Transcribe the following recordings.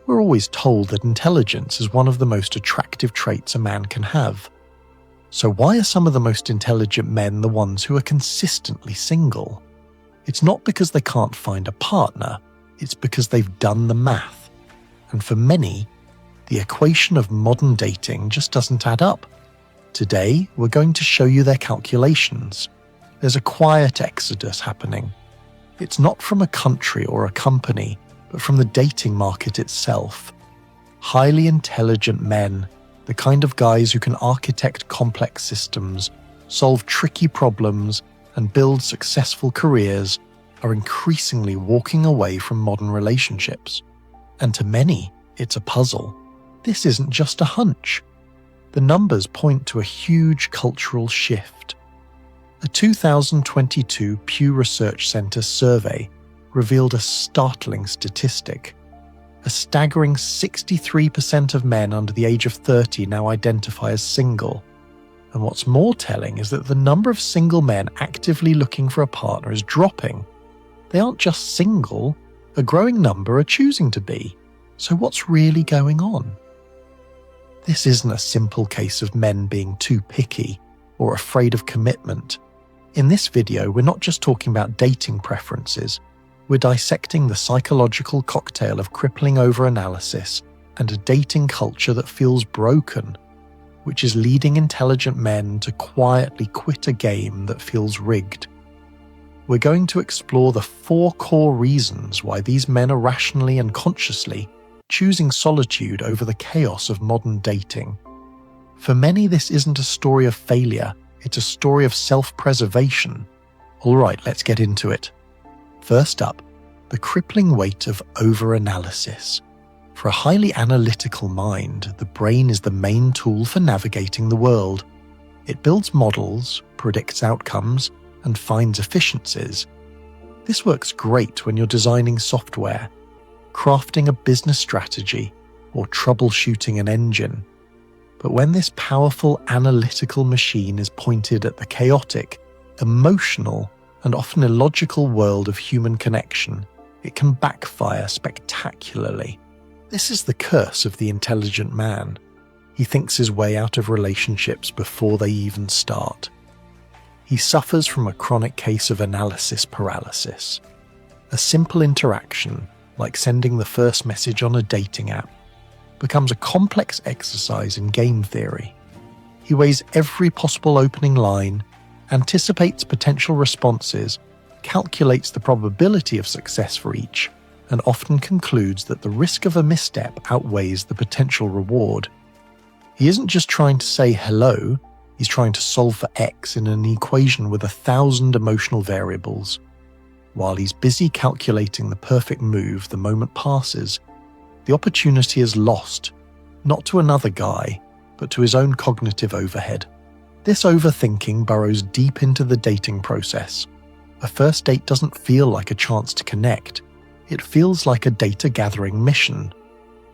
We're always told that intelligence is one of the most attractive traits a man can have. So why are some of the most intelligent men the ones who are consistently single? It's not because they can't find a partner, it's because they've done the math. And for many, the equation of modern dating just doesn't add up. Today, we're going to show you their calculations. There's a quiet exodus happening. It's not from a country or a company, but from the dating market itself. Highly intelligent men, the kind of guys who can architect complex systems, solve tricky problems, and build successful careers, are increasingly walking away from modern relationships. And to many, it's a puzzle. This isn't just a hunch. The numbers point to a huge cultural shift. A 2022 Pew Research Center survey revealed a startling statistic. A staggering 63% of men under the age of 30 now identify as single. And what's more telling is that the number of single men actively looking for a partner is dropping. They aren't just single, a growing number are choosing to be. So what's really going on? This isn't a simple case of men being too picky or afraid of commitment. In this video, we're not just talking about dating preferences. We're dissecting the psychological cocktail of crippling overanalysis and a dating culture that feels broken, which is leading intelligent men to quietly quit a game that feels rigged. We're going to explore the 4 core reasons why these men are rationally and consciously choosing solitude over the chaos of modern dating. For many, this isn't a story of failure, it's a story of self-preservation. Alright, let's get into it. First up, the crippling weight of overanalysis. For a highly analytical mind, the brain is the main tool for navigating the world. It builds models, predicts outcomes, and finds efficiencies. This works great when you're designing software, crafting a business strategy, or troubleshooting an engine. But when this powerful analytical machine is pointed at the chaotic, emotional, and often illogical world of human connection, it can backfire spectacularly. This is the curse of the intelligent man. He thinks his way out of relationships before they even start. He suffers from a chronic case of analysis paralysis. A simple interaction, like sending the first message on a dating app, becomes a complex exercise in game theory. He weighs every possible opening line, anticipates potential responses, calculates the probability of success for each, and often concludes that the risk of a misstep outweighs the potential reward. He isn't just trying to say hello, he's trying to solve for X in an equation with 1,000 emotional variables. While he's busy calculating the perfect move the moment passes, the opportunity is lost, not to another guy, but to his own cognitive overhead. This overthinking burrows deep into the dating process. A first date doesn't feel like a chance to connect. It feels like a data-gathering mission.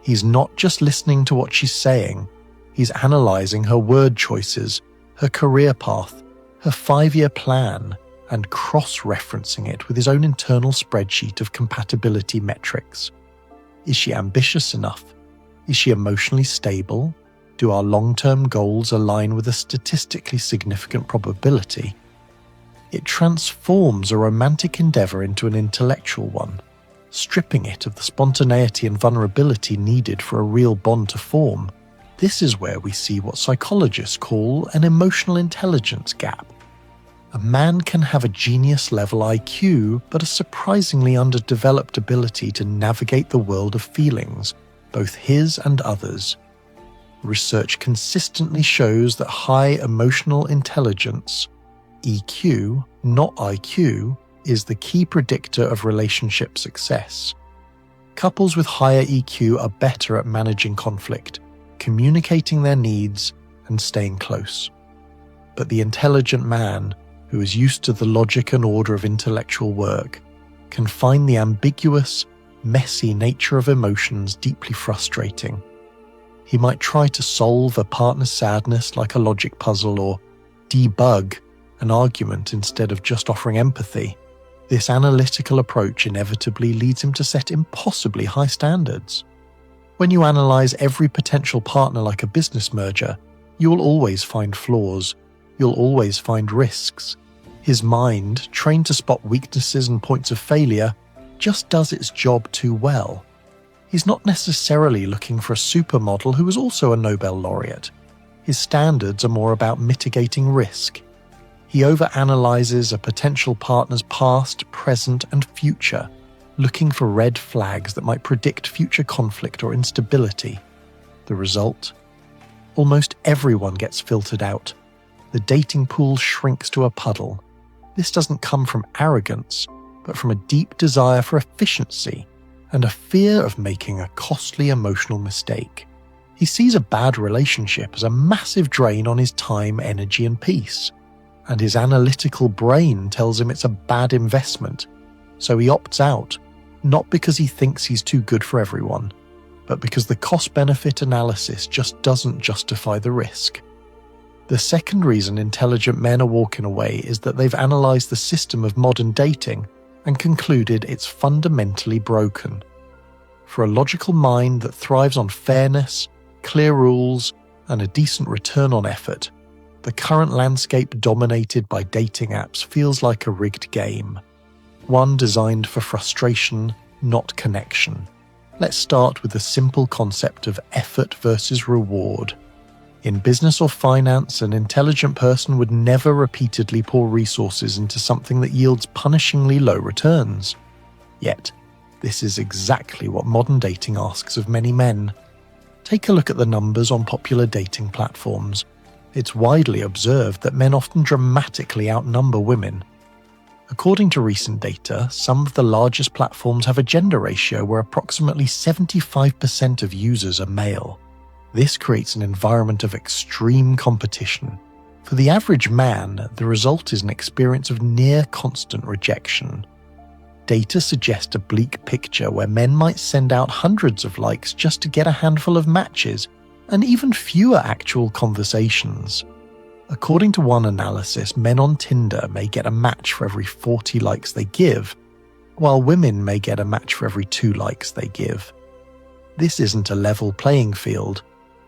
He's not just listening to what she's saying, he's analysing her word choices, her career path, her 5-year plan, and cross-referencing it with his own internal spreadsheet of compatibility metrics. Is she ambitious enough? Is she emotionally stable? Do our long-term goals align with a statistically significant probability? It transforms a romantic endeavour into an intellectual one, stripping it of the spontaneity and vulnerability needed for a real bond to form. This is where we see what psychologists call an emotional intelligence gap. A man can have a genius-level IQ, but a surprisingly underdeveloped ability to navigate the world of feelings, both his and others. Research consistently shows that high emotional intelligence, EQ, not IQ, is the key predictor of relationship success. Couples with higher EQ are better at managing conflict, communicating their needs, and staying close. But the intelligent man, who is used to the logic and order of intellectual work, can find the ambiguous, messy nature of emotions deeply frustrating. He might try to solve a partner's sadness like a logic puzzle or debug an argument instead of just offering empathy. This analytical approach inevitably leads him to set impossibly high standards. When you analyze every potential partner like a business merger, you will always find flaws. You'll always find risks. His mind, trained to spot weaknesses and points of failure, just does its job too well. He's not necessarily looking for a supermodel who is also a Nobel laureate. His standards are more about mitigating risk. He overanalyzes a potential partner's past, present, and future, looking for red flags that might predict future conflict or instability. The result? Almost everyone gets filtered out. The dating pool shrinks to a puddle. This doesn't come from arrogance, but from a deep desire for efficiency and a fear of making a costly emotional mistake. He sees a bad relationship as a massive drain on his time, energy, and peace. And his analytical brain tells him it's a bad investment, so he opts out, not because he thinks he's too good for everyone, but because the cost-benefit analysis just doesn't justify the risk. The second reason intelligent men are walking away is that they've analysed the system of modern dating and concluded it's fundamentally broken. For a logical mind that thrives on fairness, clear rules, and a decent return on effort, the current landscape dominated by dating apps feels like a rigged game. One designed for frustration, not connection. Let's start with the simple concept of effort versus reward. In business or finance, an intelligent person would never repeatedly pour resources into something that yields punishingly low returns. Yet, this is exactly what modern dating asks of many men. Take a look at the numbers on popular dating platforms. It's widely observed that men often dramatically outnumber women. According to recent data, some of the largest platforms have a gender ratio where approximately 75% of users are male. This creates an environment of extreme competition. For the average man, the result is an experience of near constant rejection. Data suggest a bleak picture where men might send out hundreds of likes just to get a handful of matches, and even fewer actual conversations. According to one analysis, men on Tinder may get a match for every 40 likes they give, while women may get a match for every 2 likes they give. This isn't a level playing field.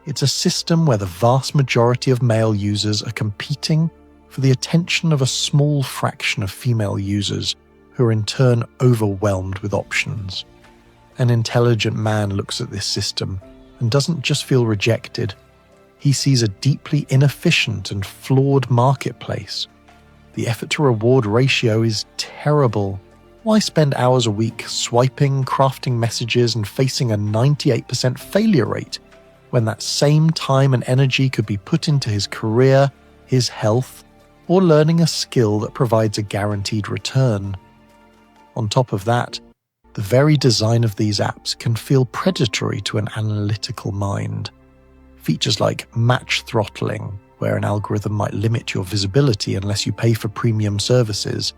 It's a system where the vast majority of male users are competing for the attention of a small fraction of female users who are in turn overwhelmed with options. An intelligent man looks at this system and doesn't just feel rejected. He sees a deeply inefficient and flawed marketplace. The effort-to-reward ratio is terrible. Why spend hours a week swiping, crafting messages, and facing a 98% failure rate when that same time and energy could be put into his career, his health, or learning a skill that provides a guaranteed return? On top of that, the very design of these apps can feel predatory to an analytical mind. Features like match throttling, where an algorithm might limit your visibility unless you pay for premium services,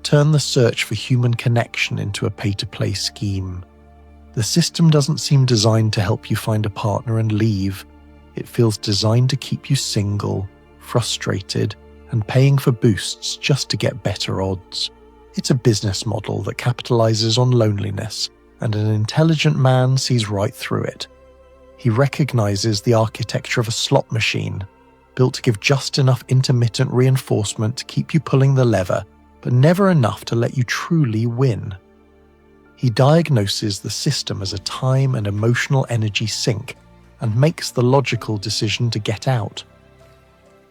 turn the search for human connection into a pay-to-play scheme. The system doesn't seem designed to help you find a partner and leave. It feels designed to keep you single, frustrated, and paying for boosts just to get better odds. It's a business model that capitalizes on loneliness, and an intelligent man sees right through it. He recognizes the architecture of a slot machine, built to give just enough intermittent reinforcement to keep you pulling the lever, but never enough to let you truly win. He diagnoses the system as a time and emotional energy sink and makes the logical decision to get out.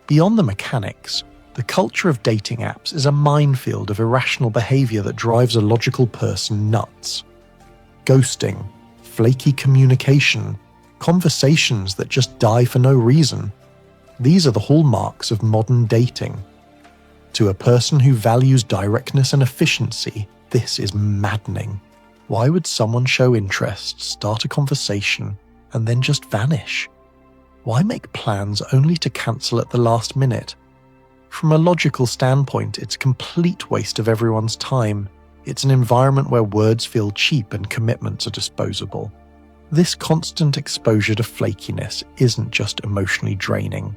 Beyond the mechanics, the culture of dating apps is a minefield of irrational behavior that drives a logical person nuts. Ghosting, flaky communication, conversations that just die for no reason. These are the hallmarks of modern dating. To a person who values directness and efficiency, this is maddening. Why would someone show interest, start a conversation, and then just vanish? Why make plans only to cancel at the last minute? From a logical standpoint, it's a complete waste of everyone's time. It's an environment where words feel cheap and commitments are disposable. This constant exposure to flakiness isn't just emotionally draining.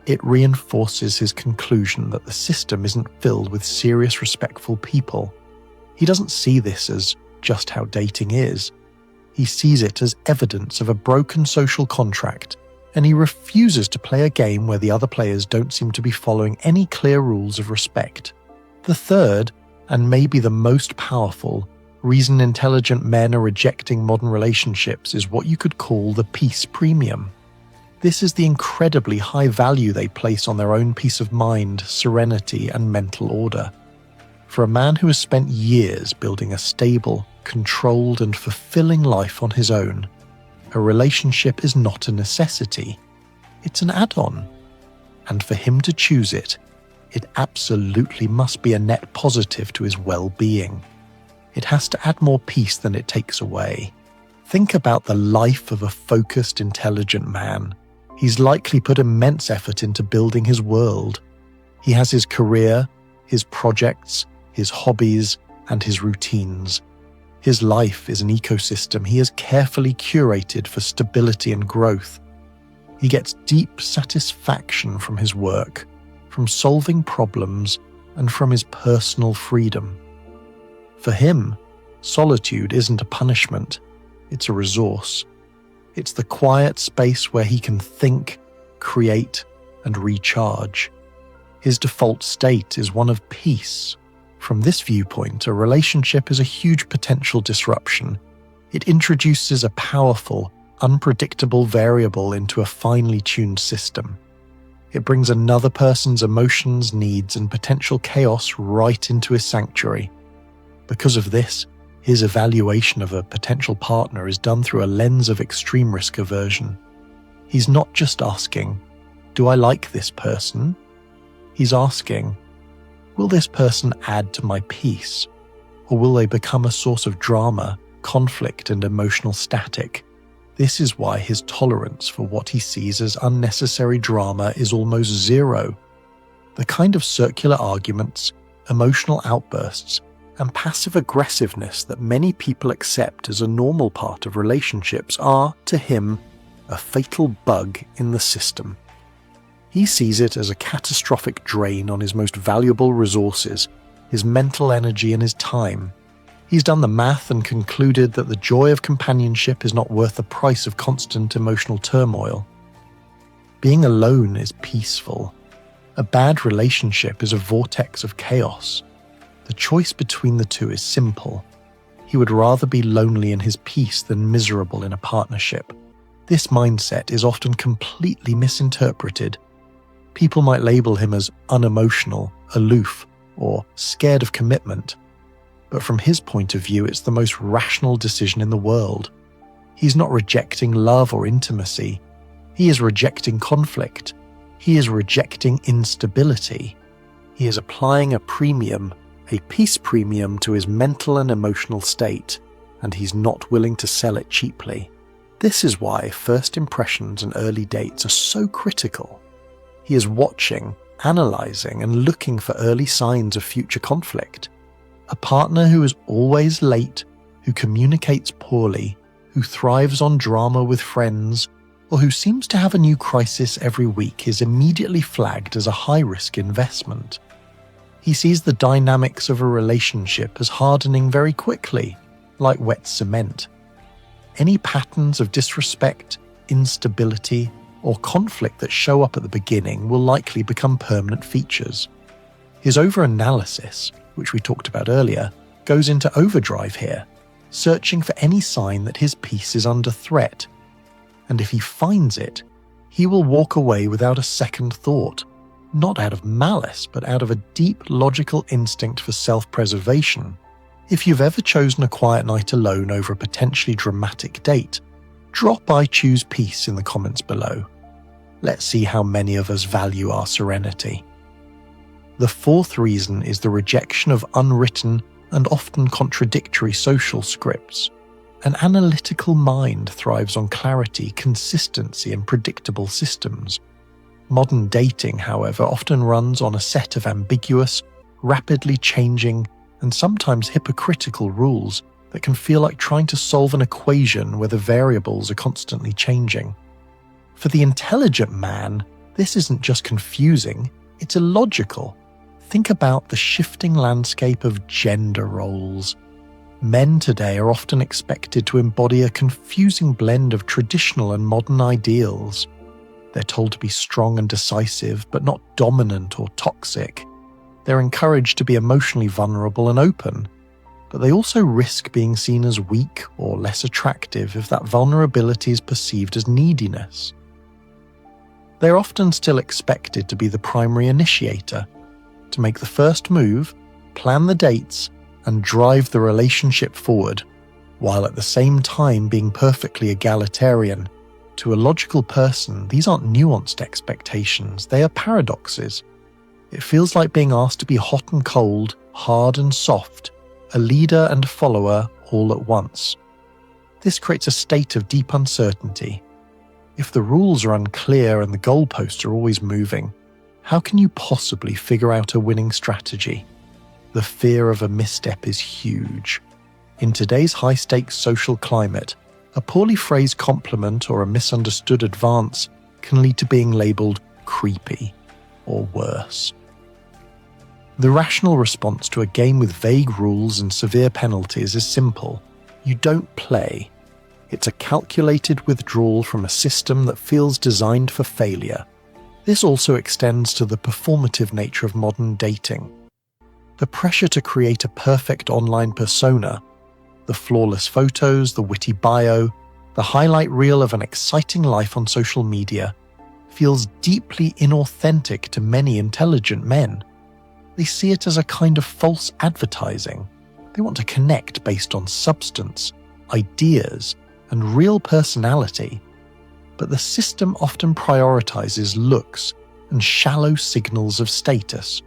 It reinforces his conclusion that the system isn't filled with serious, respectful people. He doesn't see this as just how dating is. He He sees it as evidence of a broken social contract, and he refuses to play a game where the other players don't seem to be following any clear rules of respect. The third, and maybe the most powerful, reason intelligent men are rejecting modern relationships is what you could call the peace premium. This is the incredibly high value they place on their own peace of mind, serenity, and mental order. For a man who has spent years building a stable, controlled, and fulfilling life on his own, a relationship is not a necessity. It's an add-on. And for him to choose it, it absolutely must be a net positive to his well-being. It has to add more peace than it takes away. Think about the life of a focused, intelligent man. He's likely put immense effort into building his world. He has his career, his projects, his hobbies, and his routines. His life is an ecosystem he has carefully curated for stability and growth. He gets deep satisfaction from his work, from solving problems, and from his personal freedom. For him, solitude isn't a punishment, it's a resource. It's the quiet space where he can think, create, and recharge. His default state is one of peace. From this viewpoint, a relationship is a huge potential disruption. It introduces a powerful, unpredictable variable into a finely tuned system. It brings another person's emotions, needs, and potential chaos right into his sanctuary. Because of this, his evaluation of a potential partner is done through a lens of extreme risk aversion. He's not just asking, "Do I like this person?" He's asking, "Will this person add to my peace? Or will they become a source of drama, conflict, and emotional static?" This is why his tolerance for what he sees as unnecessary drama is almost zero. The kind of circular arguments, emotional outbursts, and passive aggressiveness that many people accept as a normal part of relationships are, to him, a fatal bug in the system. He sees it as a catastrophic drain on his most valuable resources, his mental energy and his time. He's done the math and concluded that the joy of companionship is not worth the price of constant emotional turmoil. Being alone is peaceful. A bad relationship is a vortex of chaos. The choice between the two is simple. He would rather be lonely in his peace than miserable in a partnership. This mindset is often completely misinterpreted. People might label him as unemotional, aloof, or scared of commitment. But from his point of view, it's the most rational decision in the world. He's not rejecting love or intimacy. He is rejecting conflict. He is rejecting instability. He is applying a premium, a peace premium, to his mental and emotional state, and he's not willing to sell it cheaply. This is why first impressions and early dates are so critical. He is watching, analyzing, and looking for early signs of future conflict. A partner who is always late, who communicates poorly, who thrives on drama with friends, or who seems to have a new crisis every week is immediately flagged as a high-risk investment. He sees the dynamics of a relationship as hardening very quickly, like wet cement. Any patterns of disrespect, instability, or conflict that show up at the beginning will likely become permanent features. His over-analysis, which we talked about earlier, goes into overdrive here, searching for any sign that his peace is under threat. And if he finds it, he will walk away without a second thought, not out of malice, but out of a deep logical instinct for self-preservation. If you've ever chosen a quiet night alone over a potentially dramatic date, drop by Choose Peace in the comments below. Let's see how many of us value our serenity. The fourth reason is the rejection of unwritten and often contradictory social scripts. An analytical mind thrives on clarity, consistency, and predictable systems. Modern dating, however, often runs on a set of ambiguous, rapidly changing, and sometimes hypocritical rules that can feel like trying to solve an equation where the variables are constantly changing. For the intelligent man, this isn't just confusing, it's illogical. Think about the shifting landscape of gender roles. Men today are often expected to embody a confusing blend of traditional and modern ideals. They're told to be strong and decisive, but not dominant or toxic. They're encouraged to be emotionally vulnerable and open, but they also risk being seen as weak or less attractive if that vulnerability is perceived as neediness. They're often still expected to be the primary initiator, to make the first move, plan the dates, and drive the relationship forward, while at the same time being perfectly egalitarian. To a logical person, these aren't nuanced expectations, they are paradoxes. It feels like being asked to be hot and cold, hard and soft, a leader and follower all at once. This creates a state of deep uncertainty. If the rules are unclear and the goalposts are always moving, how can you possibly figure out a winning strategy? The fear of a misstep is huge. In today's high-stakes social climate, a poorly phrased compliment or a misunderstood advance can lead to being labelled creepy or worse. The rational response to a game with vague rules and severe penalties is simple. You don't play. It's a calculated withdrawal from a system that feels designed for failure. This also extends to the performative nature of modern dating. The pressure to create a perfect online persona, the flawless photos, the witty bio, the highlight reel of an exciting life on social media, feels deeply inauthentic to many intelligent men. They see it as a kind of false advertising. They want to connect based on substance, ideas, and real personality. But the system often prioritizes looks and shallow signals of status.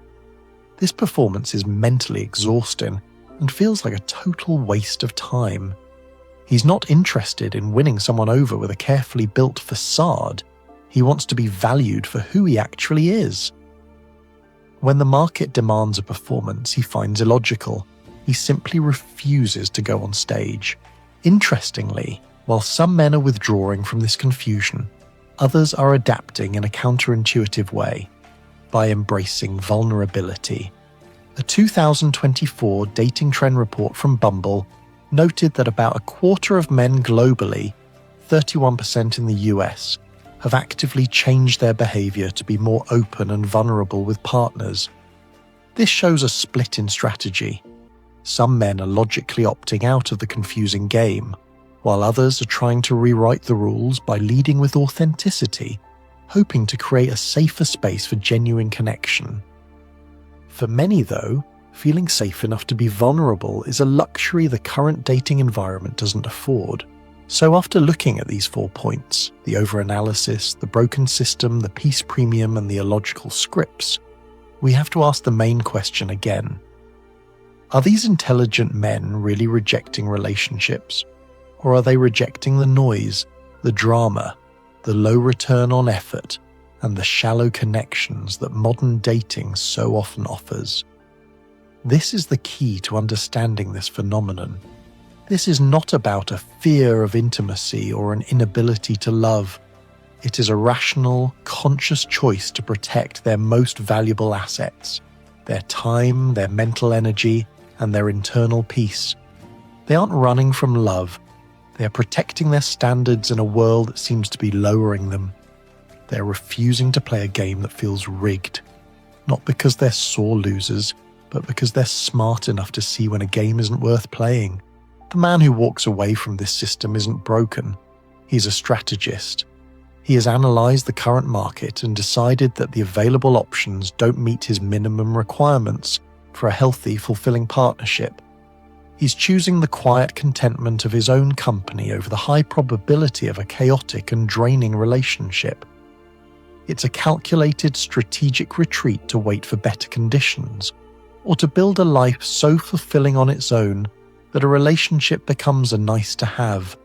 This performance is mentally exhausting and feels like a total waste of time. He's not interested in winning someone over with a carefully built facade. He wants to be valued for who he actually is. When the market demands a performance he finds illogical, he simply refuses to go on stage. Interestingly, while some men are withdrawing from this confusion, others are adapting in a counterintuitive way by embracing vulnerability. A 2024 dating trend report from Bumble noted that about a quarter of men globally, 31% in the US, have actively changed their behavior to be more open and vulnerable with partners. This shows a split in strategy. Some men are logically opting out of the confusing game, while others are trying to rewrite the rules by leading with authenticity, hoping to create a safer space for genuine connection. For many, though, feeling safe enough to be vulnerable is a luxury the current dating environment doesn't afford. So after looking at these 4 points, the overanalysis, the broken system, the peace premium, and the illogical scripts, we have to ask the main question again. Are these intelligent men really rejecting relationships? Or are they rejecting the noise, the drama, the low return on effort, and the shallow connections that modern dating so often offers? This is the key to understanding this phenomenon. This is not about a fear of intimacy or an inability to love. It is a rational, conscious choice to protect their most valuable assets, their time, their mental energy, and their internal peace. They aren't running from love. They are protecting their standards in a world that seems to be lowering them. They are refusing to play a game that feels rigged, not because they're sore losers, but because they're smart enough to see when a game isn't worth playing. The man who walks away from this system isn't broken. He's a strategist. He has analysed the current market and decided that the available options don't meet his minimum requirements for a healthy, fulfilling partnership. He's choosing the quiet contentment of his own company over the high probability of a chaotic and draining relationship. It's a calculated, strategic retreat to wait for better conditions, or to build a life so fulfilling on its own that a relationship becomes a nice-to-have,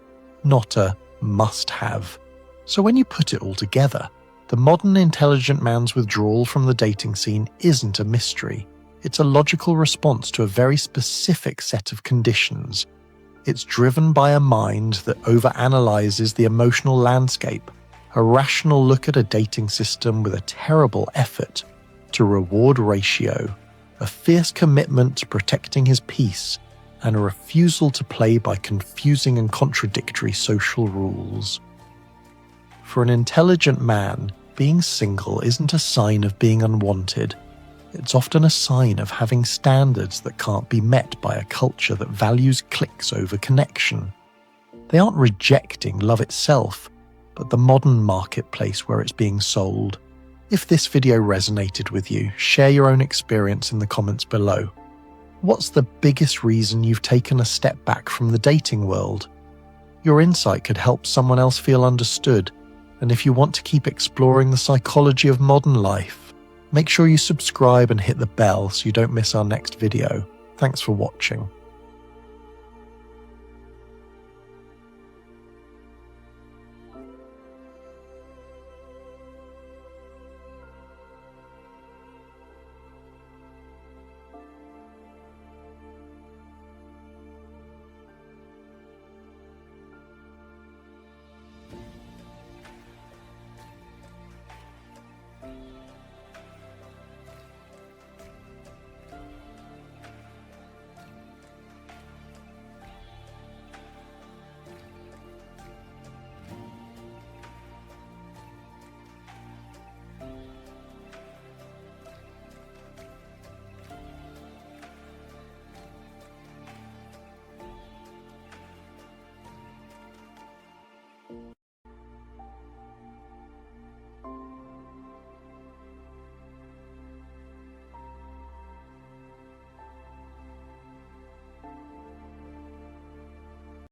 not a must-have. So when you put it all together, the modern intelligent man's withdrawal from the dating scene isn't a mystery. It's a logical response to a very specific set of conditions. It's driven by a mind that overanalyzes the emotional landscape, a rational look at a dating system with a terrible effort to reward ratio, a fierce commitment to protecting his peace, and a refusal to play by confusing and contradictory social rules. For an intelligent man, being single isn't a sign of being unwanted. It's often a sign of having standards that can't be met by a culture that values clicks over connection. They aren't rejecting love itself, but the modern marketplace where it's being sold. If this video resonated with you, share your own experience in the comments below. What's the biggest reason you've taken a step back from the dating world? Your insight could help someone else feel understood, and if you want to keep exploring the psychology of modern life, make sure you subscribe and hit the bell so you don't miss our next video. Thanks for watching.